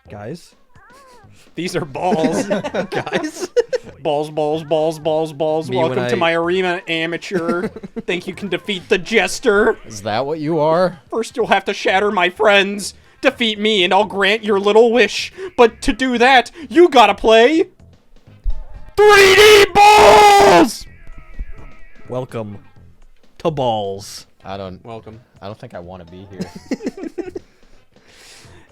Guys. These are balls. Guys. Balls, balls, balls, balls, balls. Welcome to my arena, amateur. Think you can defeat the jester? Is that what you are? First you'll have to shatter my friends. Defeat me and I'll grant your little wish. But to do that, you gotta play 3D balls! Welcome to Ballz. Welcome. I don't think I want to be here.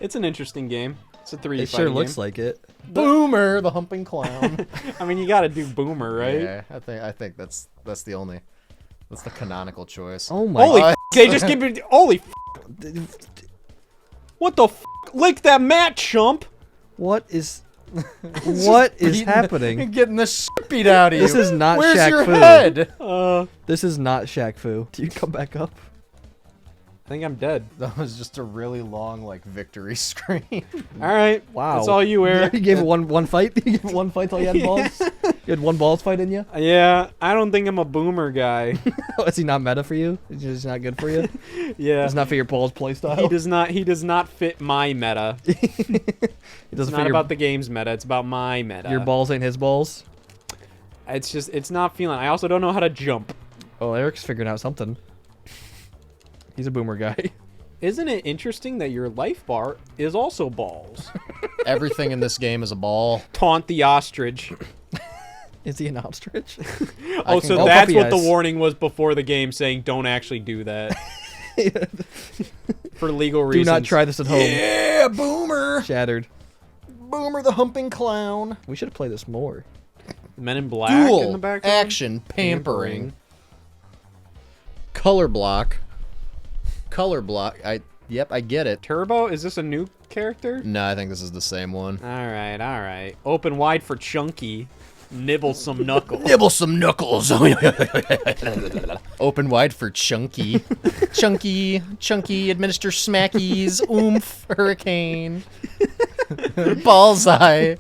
It's an interesting game. It's a 3D It sure looks like it. Boomer, the humping clown. I mean, you gotta do Boomer, right? Yeah, I think that's the canonical choice. Oh my Holy god. f***, they just give me, holy f***. What the f***? Lick that mat, chump! What is happening? You're getting the shit beat out of you. This is not Where's Shaq your Fu. head? This is not Shaq Fu. Do you come back up? I think I'm dead. That was just a really long, like, victory screen. Alright. Wow. That's all you, Eric. You gave it one fight? You gave it one fight till you had balls? You had one balls fight in you? Yeah, I don't think I'm a Boomer guy. Is he not meta for you? Is he just not good for you? Yeah. It's not for your balls playstyle? He does not fit my meta. It It's doesn't not fit about the game's meta, it's about my meta. your balls ain't his balls? It's not feeling. I also don't know how to jump. Oh, Eric's figuring out something. He's a boomer guy. Isn't it interesting that your life bar is also balls? Everything in this game is a ball. Taunt the ostrich. Is he an ostrich? Oh, can so go that's puppy what the eyes. warning was before the game, saying don't actually do that. For legal Do reasons. not try this at home. Yeah, Boomer! Shattered. Boomer the humping clown. We should have played this more. Men in Black in the Dual background. action pampering. Color block. Color block. Yep, I get it. Turbo? Is this a new character? No, I think this is the same one. Alright, alright. Open wide for Chunky. Nibble some knuckles. Nibble some knuckles. Open wide for Chunky. Chunky, administer smackies. Oomph, hurricane. Bullseye.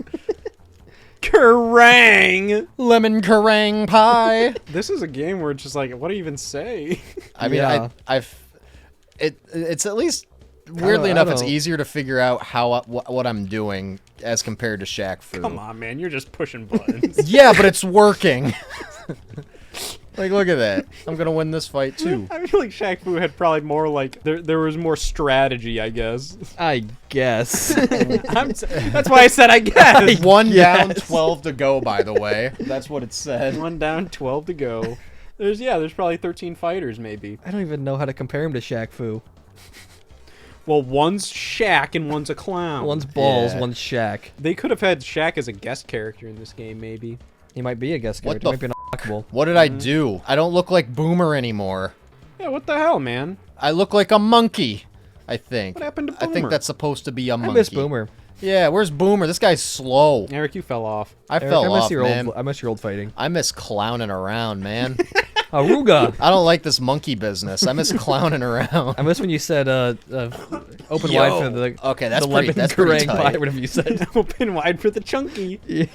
Kerrang! Lemon meringue pie. This is a game where it's just like, what do you even say? I mean, Yeah. it's at least weirdly enough, it's know. easier to figure out how what I'm doing as compared to Shaq Fu. Come on, man, you're just pushing buttons. Yeah, but it's working. Like, look at that. I'm gonna win this fight too. I feel like Shaq Fu had probably more like there was more strategy, I guess. I guess. That's why I said I guess. One down, Yes. 12 to go. By the way, that's what it said. One down, 12 to go. There's probably 13 fighters maybe. I don't even know how to compare him to Shaq Fu. Well, one's Shaq and one's a clown. One's balls, Yeah. one's Shaq. They could have had Shaq as a guest character in this game, maybe. He might be a guest What character. the He might be an unlockable. What did I do? I don't look like Boomer anymore. Yeah, what the hell, man? I look like a monkey. I think. What happened to I Boomer? think that's supposed to be a I monkey. miss Boomer. Yeah, where's Boomer? This guy's slow. Eric, you fell off. I Eric, fell I miss off, your man. old. I miss your old fighting. I miss clowning around, man. Aruga. I don't like this monkey business. I miss clowning around. I miss when you said open Yo. wide for the Okay, that's the pretty- lemon that's pretty meringue tight. pie, whatever you said. Open wide for the Chunky. Yeah.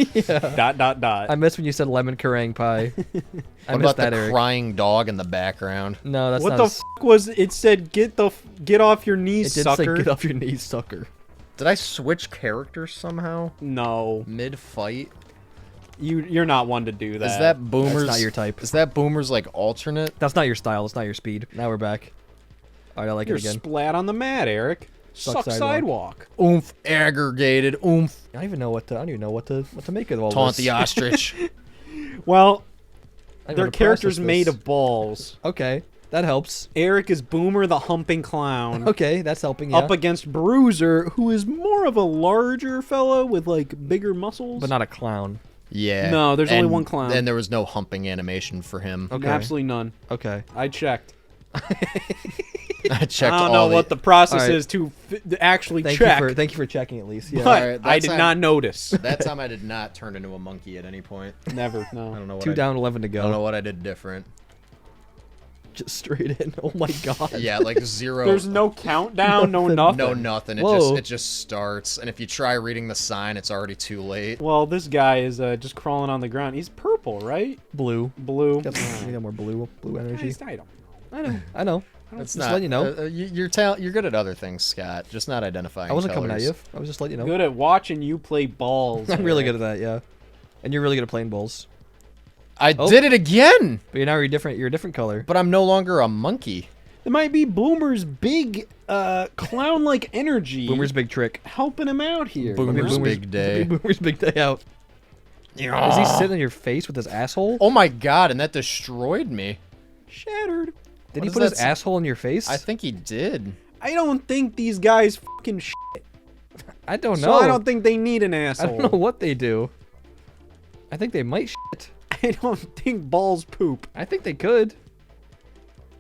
Dot. I miss when you said lemon meringue pie. I What miss about that, the Eric. crying dog in the background? No, that's What not. the a f was it? Said get off your it knees, did sucker. say get off your knees, sucker. Did I switch characters somehow? No, Mid-fight? you're not one to do that. Is that Boomer's... That's not your type. Is that Boomer's, like, alternate? That's not your style. That's not your speed. Now we're back. All right, I like You're it again. splat on the mat, Eric. Suck Suck sidewalk. sidewalk. Oomph, aggregated, oomph. I don't even know what to make of all Taunt this. the ostrich. Well, I don't know their how to characters process made this. of balls. Okay, that helps. Eric is Boomer the humping clown. Okay, that's helping. Yeah. Up against Bruiser, who is more of a larger fellow with like bigger muscles. but not a clown. Yeah. No, there's only and- one clown. And there was no humping animation for him. Okay. Absolutely none. Okay. I checked. I checked I don't all know what the process Alright. is to actually Thank check. you for checking at least. Yeah. But Alright, I that did time- not notice. That time I did not turn into a monkey at any point. Never. I No. don't know what 2 down, 11 to I don't know go. what I did different. Just straight in. Oh my god. Yeah, like 0. There's no countdown, no nothing. no nothing. Whoa. It just starts. And if you try reading the sign, it's already too late. Well, this guy is just crawling on the ground. He's purple, right? Blue. Blue. Got some, we got more blue energy. I don't know. I know. It's Just not. letting you know. You're good at other things, Scott. Just not identifying. I wasn't coming at colors. you. I was just letting you know. Good at watching you play balls. I'm really Eric. good at that, yeah. And you're really good at playing balls. I Oh. did it again. But now you're different. You're a different color. But I'm no longer a monkey. It might be Boomer's big clown-like energy. Boomer's big trick. helping him out here. Boomer's you know? big day. Boomer's big day out. Is he sitting on your face with his asshole? Oh my god! And that destroyed me. Shattered. Did he does put that his say? asshole in your face? I think he did. I don't think these guys fucking shit. I don't know. So I don't think they need an I asshole. don't know what they do. I think they might shit. I don't think balls poop. I think they could.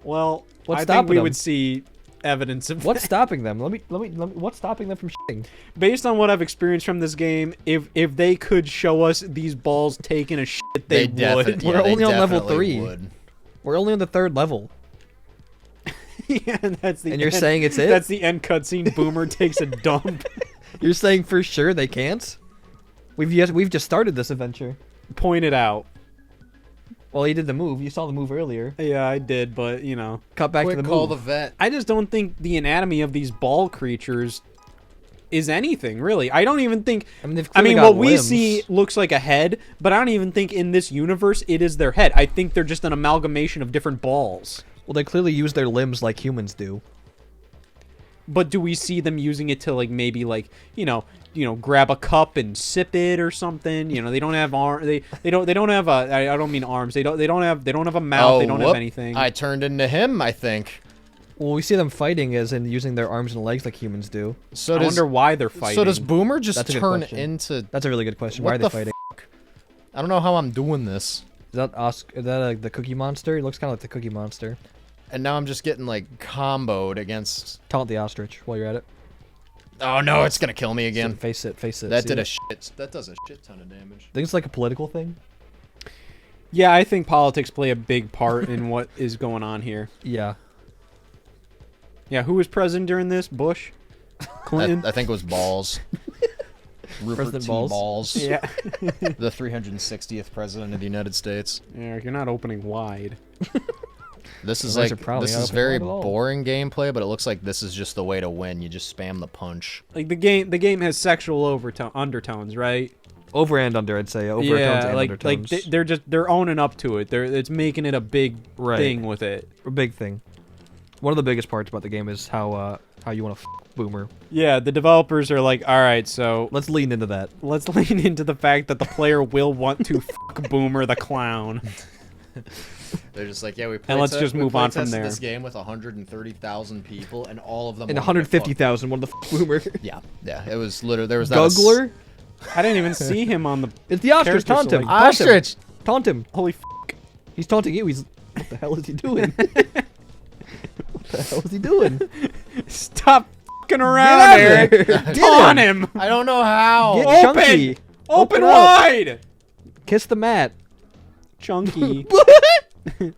Well, What's I think stopping we them? would see evidence of What's that. stopping them? Let me. What's stopping them from shitting? Based on what I've experienced from this game, if they could show us these balls taking a shit, they would. definitely- We're they only on level definitely 3. would. We're only on the 3rd level. Yeah, that's the. And you're end. saying it's it? That's the end cutscene. Boomer takes a dump. You're saying for sure they can't? We've just started this adventure. Point it out. Well, he did the move. You saw the move earlier. Yeah, I did, but you know, Cut back Quick, to the call move. the vet. I just don't think the anatomy of these ball creatures is anything really. I don't even think. I mean, they've I clearly mean, got what we limbs. see looks like a head, but I don't even think in this universe it is their head. I think they're just an amalgamation of different balls. Well, they clearly use their limbs like humans do. But do we see them using it to like maybe like you know grab a cup and sip it or something? You know, they don't have they don't have I don't mean arms. They don't have a mouth. They don't have whoop. anything. I turned into him, I think. Well, we see them fighting as in using their arms and legs like humans do. So I does wonder why they're fighting. so does Boomer just That's a good turn question. into? That's a really good question. What Why are they the fighting? I don't know how I'm doing this. Is that the Cookie Monster? He looks kind of like the Cookie Monster. And now I'm just getting like comboed against. Taunt the ostrich while you're at it. Oh no, it's gonna kill me again. Face it. Face it. That see did it? a shit. That does a shit ton of damage. Think it's like a political thing? Yeah, I think politics play a big part in what is going on here. Yeah. Yeah, who was president during this? Bush? Clinton? I think it was Ballz. Rupert President T. Ballz? Ballz. Yeah. The 360th president of the United States. Eric, you're not opening wide. This is Those like are probably this not is open very wide at all. boring gameplay, but it looks like this is just the way to win. You just spam the punch. Like the game has sexual undertones, right? Over and under, I'd say. Overtones Yeah, and like undertones. they're owning up to it. It's making it a big Right. thing with it. A big thing. One of the biggest parts about the game is how you want to Boomer. Yeah, the developers are like, all right, so Let's lean into that. let's lean into the fact that the player will want to fuck Boomer the clown. They're just like, yeah, we And let's just move on from there. This game with 130,000 people, and all of them. And wanted to fuck- 150,000 wanted to Boomer. Yeah, yeah. It was literally there was not a s- Guggler? I didn't even see him on the. It's the ostrich. Character Taunt him. select. Taunt him. Ostrich. Taunt him. Holy He's taunting you. He's. What the hell is he doing? What the hell is he doing? Stop fucking Get around, out of Eric. there. Get Taunt him. I don't know how. Get Open! chunky. Open up. wide. Kiss the mat. Chunky.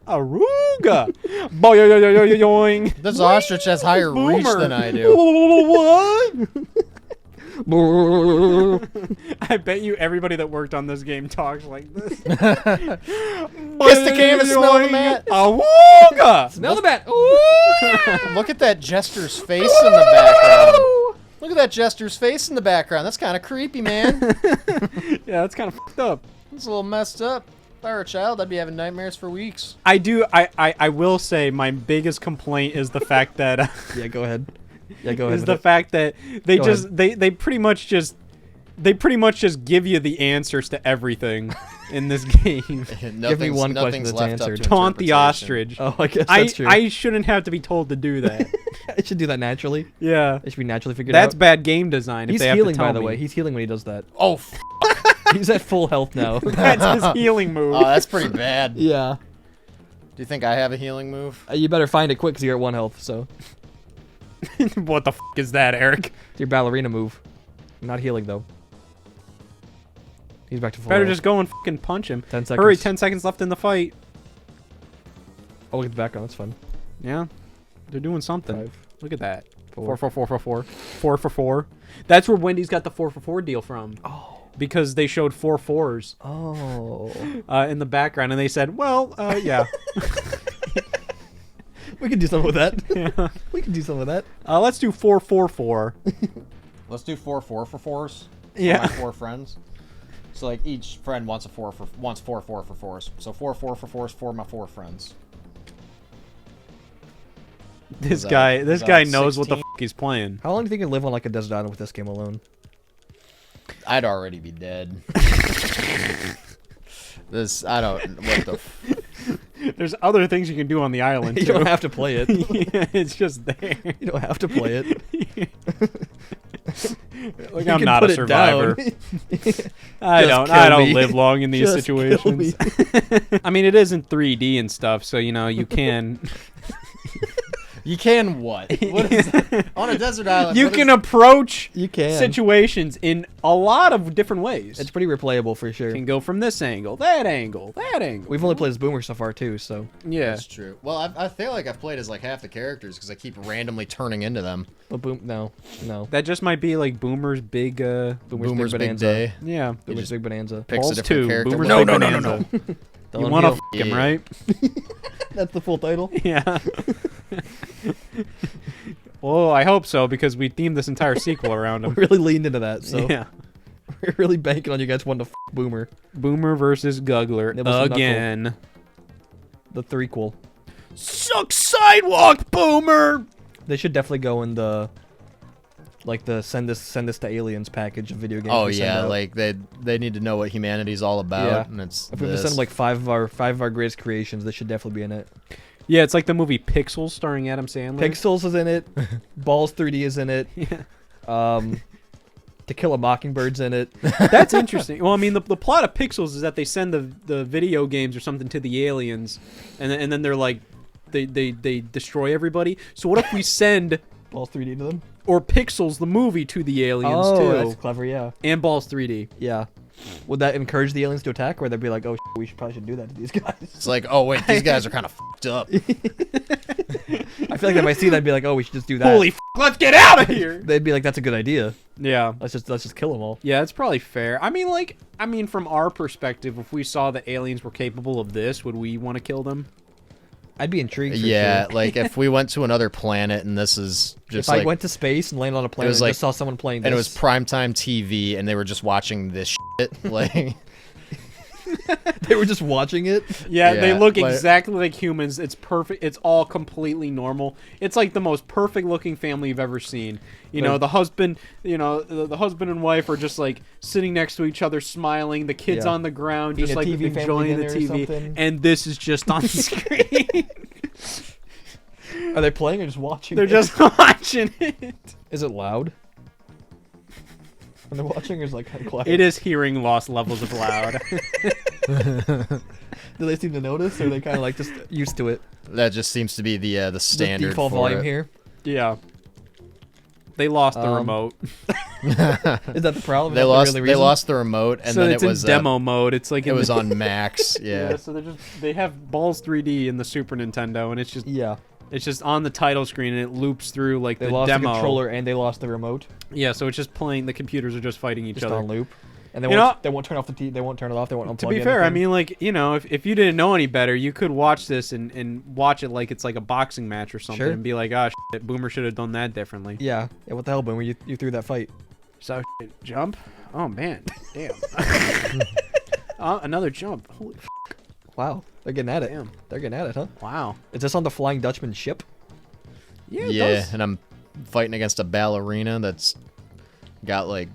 Aruga. Boing. This ostrich has higher reach Boomer. than I do. What? I bet you everybody that worked on this game talks like this. Kiss the canvas, smell the mat. Awooga! Smell the mat. Ooh. Look at that jester's face in the background. Look at that jester's face in the background. That's kind of creepy, man. Yeah, that's kind of fucked up. It's a little messed up. If I were a child, I'd be having nightmares for weeks. I will say my biggest complaint is the fact that Yeah, go ahead. Yeah, go ahead. is with the it. fact that they Go just they pretty much just give you the answers to everything in this game. Give me one question nothing's that's left up answered. to Taunt the interpretation. ostrich. Oh, I guess I that's true. I shouldn't have to be told to do that. I should do that naturally. Yeah. It should be naturally figured That's out. bad game design. If He's they have healing, to tell by the me. way. He's healing when he does that. Oh, He's at full health now. That's his healing move. oh, that's pretty bad. Do Yeah. you think I have a healing move? You better find it quick because you're at 1 health, so. What the f is that, Eric? It's your ballerina move. Not healing, though. He's back to full Better health. just go and fucking punch him. 10 seconds. Hurry, 10 seconds left in the fight. Oh, look at the background. That's fun. Yeah. They're doing something. 5, Look at that. 4. 4 for 4. That's where Wendy's got the 4 for 4 deal from. Oh. Because they showed 4 4s Oh. in the background, and they said, well, yeah. We can do something with that. Yeah. We can do something with that. Let's do 4-4-4. Let's do 4 for 4s. Yeah. For my 4 friends. So like each friend wants 4 for 4s. So 4 for 4s for my 4 friends. This that- guy is that knows what the 16? fuck he's playing. How long do you think you can live on like a desert island with this game alone? I'd already be dead. I don't. What the? There's other things you can do on the island. You too. don't have to play it. Yeah, it's just there. You don't have to play it. Like You I'm can not put a it survivor. down. I Just don't kill me. live long in these Just kill situations. I mean, it isn't 3D and stuff, so you can. You can what? What is that? On a desert island? You what can is- approach You can. situations in a lot of different ways. It's pretty replayable for sure. You can go from this angle, that angle, that angle. We've only played as Boomer so far too, so. Yeah. That's true. Well, I feel like I've played as like half the characters because I keep randomly turning into them. But no. That just might be like Boomer's big. Boomer's big bonanza. day. Yeah. Boomer's just big bonanza. Picks a Ballz different 2. character. Boomer's No, big no, bonanza. You want to f him, Yeah. right? That's the full title. Yeah. Well, I hope so because we themed this entire sequel around We him. really leaned into that, so Yeah. we're really banking on you guys wanting to Boomer. Boomer versus Guggler Nibbles and again. The threequel. Suck sidewalk, Boomer. They should definitely go in the send this to aliens package of video games. Oh we send yeah, out. like they need to know what humanity's all about, Yeah. and it's if we have to this. send them like five of our greatest creations, this should definitely be in it. Yeah, it's like the movie Pixels starring Adam Sandler. Pixels is in it. Ballz 3D is in it. Yeah. To Kill a Mockingbird's in it. That's interesting. Well, I mean, the plot of Pixels is that they send the video games or something to the aliens, and then they're like, they destroy everybody. So what if we send Ballz 3D to them. or Pixels the movie to the aliens Oh, too, that's clever. Yeah. and Ballz 3D? Yeah. Would that encourage the aliens to attack, or would they be like, "Oh, we probably should do that to these guys"? It's like, oh wait, these guys are kind of fucked up. I feel like they might see that and be like, "Oh, we should just do that." Holy f! Let's get out of here. They'd be like, "That's a good idea. Yeah. Let's just kill them all." Yeah, it's probably fair. I mean, from our perspective, if we saw that aliens were capable of this, would we want to kill them? I'd be intrigued. For Yeah, sure. like if we went to another planet and this is just if like I went to space and landed on a planet was and like- just saw someone playing this, and it was primetime TV and they were just watching this shit, like they were just watching it. Yeah, they Yeah, look like- exactly like humans. It's perfect. It's all completely normal. It's like the most perfect looking family you've ever seen. You know, Like- the husband, the husband and wife are just like sitting next to each other, smiling. The kids Yeah. on the ground, Being just a like TV family enjoying the dinner or TV. something. And this is just on screen. Are they playing or just watching? They're it? just watching it. Is it loud? When they're watching, or is it like kind of quiet? It is hearing loss levels of loud. Do they seem to notice, or are they kind of like just used to it? that just seems to be the The standard default for volume it. here. Yeah. They lost the Um, remote. Is that the problem? Is They that lost the they reason? lost the remote and So then it's it was in demo mode. It's like it in was the- on max. Yeah. So they have Ballz 3D in the Super Nintendo, and it's just Yeah, on the title screen, and it loops through like they the lost demo. the controller and they lost the remote. Yeah, so it's just playing. The computers are just fighting each Just other. on loop. And they You won't, know- they won't turn off the they won't turn it off. They won't unplug To be fair, I anything. mean, like, if you didn't know any better, you could watch this and watch it like it's like a boxing match or something, Sure. and be like, "Ah, shit, Boomer should have done that differently." Yeah. What the hell, Boomer? You threw that fight. So shit, jump. Oh man, damn. Another jump. Holy Wow, they're getting at it. damn. They're getting at it, huh? Wow. Is this on the Flying Dutchman ship? Yeah. It Yeah, does. and I'm fighting against a ballerina that's got like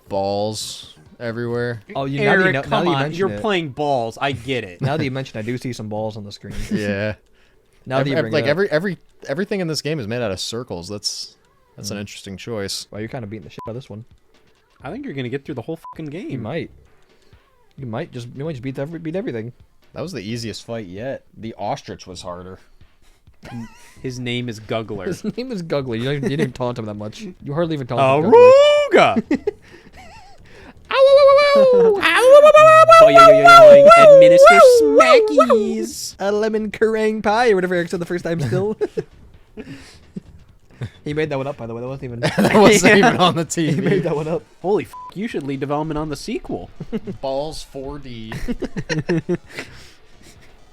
balls everywhere. Oh, you Eric, now come that you on. mention You're it, playing balls. I get it. Now that you mention, I do see some balls on the screen. Yeah. Now that you bring like it up. everything in this game is made out of circles. That's an interesting choice. Wow, you're kind of beating the shit out of this one. I think you're gonna get through the whole fucking game. You might. You might just beat everything. That was the easiest fight yet. The ostrich was harder. His name is Guggler. His name is Guggler. You didn't even taunt him that much. You hardly even taunt him. Guggler. Aruga! Administer smackies. A lemon meringue pie, or whatever Eric said the first time. Still. He made that one up, by the way. That wasn't even. That wasn't Yeah. even on the He made TV. that one up. Holy f! You should lead development on the sequel. Balls 4D.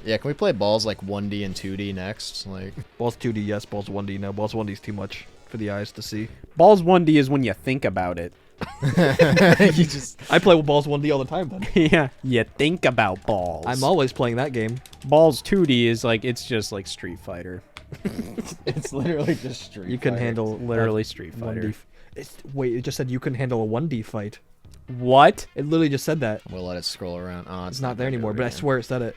Yeah, can we play Ballz like 1D and 2D next? Like, Ballz 2D, yes. Ballz 1D, no. Ballz 1D is too much for the eyes to see. Ballz 1D is when you think about it. you just I play with Ballz 1D all the time, then. Yeah, you think about balls. I'm always playing that game. Ballz 2D is like, it's just like Street Fighter. it's literally just Street You can Fighter. handle Literally Street Fighter. 1D. Wait, it just said you couldn't handle a 1D fight. What? It literally just said that. We'll let it scroll around. Oh, It's not there gonna do anymore, it but I again. swear it said it.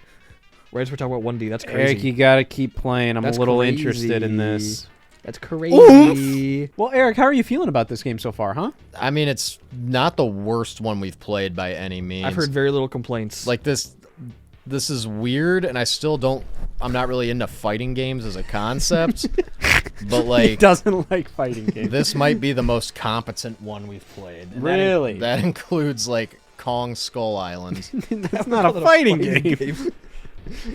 Whereas we're talking about 1D, that's crazy. Eric, you gotta keep playing. I'm That's a little crazy. interested in this. That's crazy. Well, Eric, how are you feeling about this game so far, huh? I mean, it's not the worst one we've played by any means. I've heard very little complaints. like this is weird, and I still don't. I'm not really into fighting games as a concept, but He like doesn't like fighting games. this might be the most competent one we've played. And Really? that includes like Kong Skull Island. That's not a fighting game.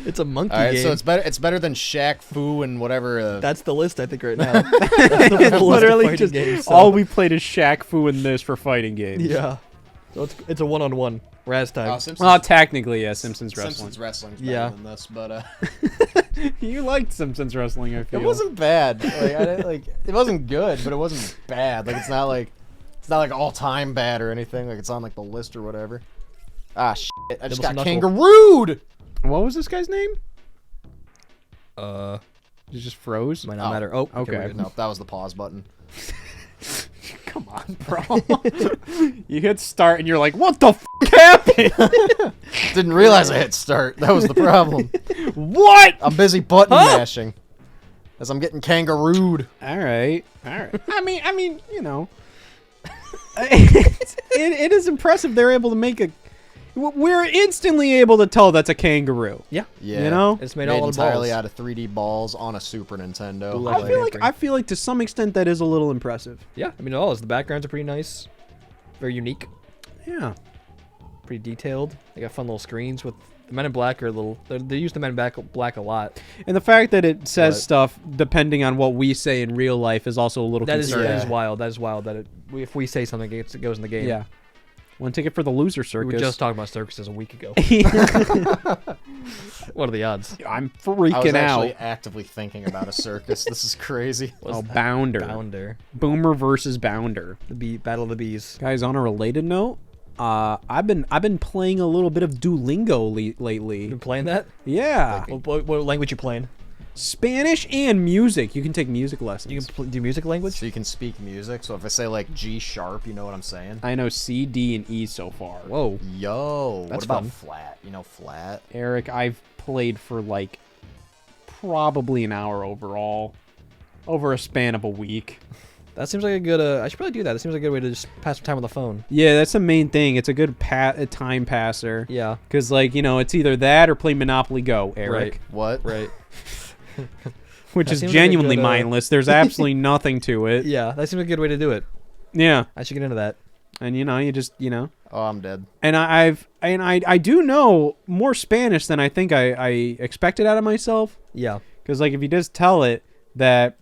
It's a monkey All right, game. so it's better. It's better than Shaq Fu and whatever. That's the list, I think, right now. That's the list of Literally fighting just games, so- all we played is Shaq Fu and this for fighting games. Yeah. So it's a one-on-one. Raz time. Simpsons, Well, technically, yeah, Simpsons wrestling. Simpsons wrestling's better Yeah. than this, but You liked Simpsons wrestling, I feel. it wasn't bad. Like, I didn't, like it wasn't good, but it wasn't bad. Like it's not like all time bad or anything. Like it's on like the list or whatever. Ah shit! I just got Knuckle. kangarooed. What was this guy's name? Uh, It just froze. might not Oh, matter. Oh, okay. we're good. No, that was the pause button. Come on, bro. You hit start and you're like, what the f happened? Didn't realize I hit start. That was the problem. What? I'm busy button mashing as I'm getting kangarooed. All right. I mean, you know, it is impressive they're able to make a. We're instantly able to tell that's a kangaroo. Yeah. Yeah, You know? It's made all of entirely balls. out of 3D balls on a Super Nintendo. Blue I Like- feel like to some extent that is a little impressive. Yeah, I mean, all is. The backgrounds are pretty nice. Very unique. Yeah. Pretty detailed. They got fun little screens with... The Men in Black are a little... They use the Men in Black a lot. And the fact that it says But- stuff depending on what we say in real life is also a little That is concerning. wild. That is wild that if we say something, it goes in the game. Yeah. One ticket for the loser We circus. were just talking about circuses a week ago. What are the odds? I'm I was freaking actually out. actively thinking about a circus. This is crazy. Oh, Bounder. Bounder. Boomer versus Bounder. The Battle of the Bees. Guys, on a related note, I've been playing a little bit of Duolingo lately. You been playing that? Yeah. What language you playing? Spanish and music. You can take music lessons. You can do music language? So you can speak music. So if I say like G sharp, you know what I'm saying? I know C, D, and E so far. Whoa. Yo, That's what about fun. flat? You know flat? Eric, I've played for like probably an hour overall, over a span of a week. That seems like a good... I should probably do that. It seems like a good way to just pass some time on the phone. Yeah, that's the main thing. It's a good a time passer. Yeah. Because, like, you know, it's either that or play Monopoly Go, Eric. What? Right. Which That is seems like a genuinely good, mindless. There's absolutely nothing to it. Yeah, that seems like a good way to do it. Yeah. I should get into that. And, you know, you just, you know. Oh, I'm dead. And I do know more Spanish than I think I expected out of myself. Yeah. Because, like, if you just tell it that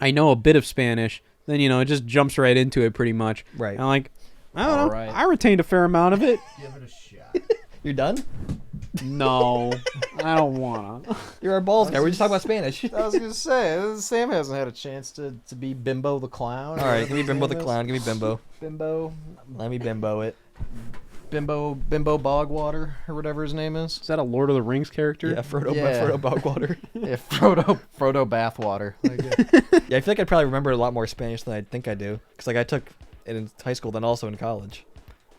I know a bit of Spanish, then, you know, it just jumps right into it pretty much. Right. And I'm like, I don't know. Alright. I retained a fair amount of it. Give it a shot. You're done? No, I don't want to. You're our balls guy. We're just talking about Spanish. I was gonna say Sam hasn't had a chance to be Bimbo the clown. All right, give me Bimbo the clown. Give me Bimbo. Bimbo. Let me Bimbo it. Bimbo Bogwater or whatever his name is. Is that a Lord of the Rings character? Yeah, Frodo, Yeah. Frodo Bogwater. Yeah, Frodo Bathwater. Like, Yeah, I feel like I'd probably remember a lot more Spanish than I think I do. Because, like, I took it in high school, then also in college.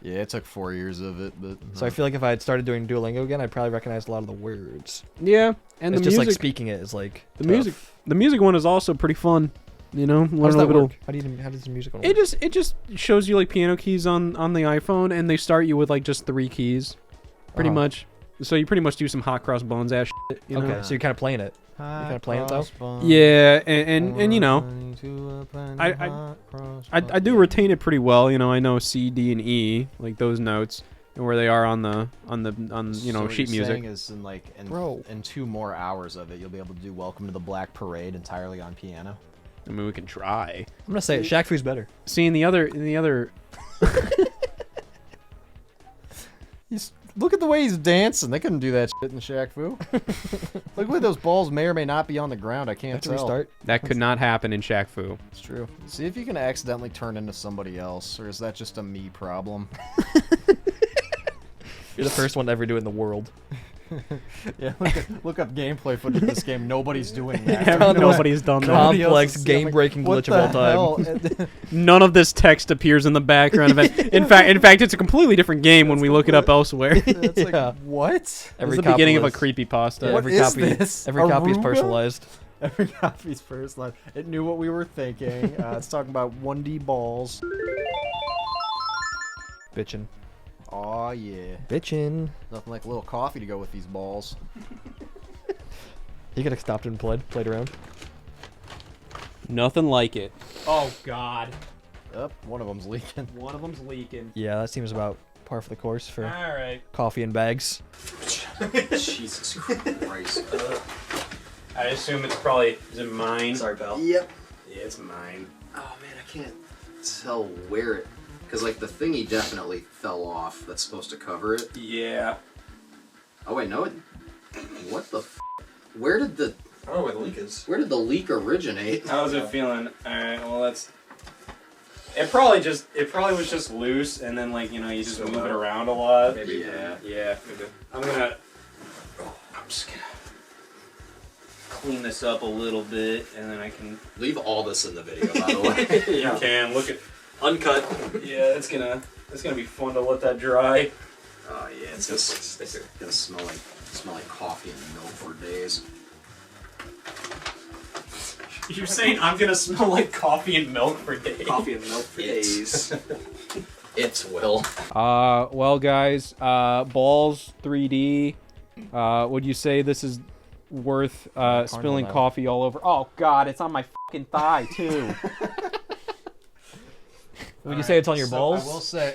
yeah, it took 4 years of it, but So I feel like if I had started doing Duolingo again, I'd probably recognize a lot of the words. Yeah, and It's the just music, like speaking it is like the tough. music one is also pretty fun. You know, How does learn a that little. work? How does the music one It work? just shows you like piano keys on the iPhone, and they start you with like just 3 keys, pretty Uh-huh. much. So you pretty much do some hot cross bones ass shit. You know? Okay, so you're kind of playing it. kinda playing it, though? Yeah, and you know, I do retain it pretty well. You know, I know C, D, and E, like those notes, and where they are on you know, So what sheet you're music. saying is Bro. in 2 more hours of it, you'll be able to do "Welcome to the Black Parade" entirely on piano. I mean, we can try. I'm gonna say it. Shaq Fu's better. See, in the other, Look at the way he's dancing. They couldn't do that shit in Shaq Fu. Look at those balls may or may not be on the ground. I can't Have to tell. restart. That could not happen in Shaq Fu. It's true. See if you can accidentally turn into somebody else, or is that just a me problem? You're the first one to ever do it in the world. Yeah, look up gameplay footage of this game. Nobody's doing that. Yeah, nobody's done that. Nobody else Complex is seeing, game-breaking what glitch of the all time. hell? None of this text appears in the background of it. In fact, it's a completely different game when we look it up elsewhere. It's like, Yeah. what? It's Every the copy beginning of a is- creepypasta. What every is copy, this? Every copy is Aruba? personalized. Every copy's first line. It knew what we were thinking. It's talking about 1D balls. Bitchin'. Aw, yeah. Bitchin'. Nothing like a little coffee to go with these balls. You could have stopped and played around. Nothing like it. Oh God. Yep, one of them's leaking. One of them's leaking. Yeah, that seems about par for the course for All right. coffee and bags. Jesus Christ. I assume it's probably. Is it mine? Sorry, pal. Yep. Yeah, it's mine. Oh man, I can't tell where it. Because like the thingy definitely fell off. That's supposed to cover it. Yeah. Oh wait, no. What the? Where did the? I don't know where the leak is. Where did the leak originate? How's it feeling? All right. Well, that's. It probably was just loose, and then like you just So move it loud. around a lot. Maybe. Yeah. Maybe. I'm just gonna clean this up a little bit, and then I can. Leave all this in the video, by the way. You can look at. Uncut. Yeah, it's gonna be fun to let that dry. Oh yeah, it's gonna smell like coffee and milk for days. You're saying I'm gonna smell like coffee and milk for days? Coffee and milk for days. It will. Well, guys, Ballz 3D. Would you say this is worth spilling now. coffee all over? Oh God, it's on my fucking thigh too. Would you say it's on your balls? I will say.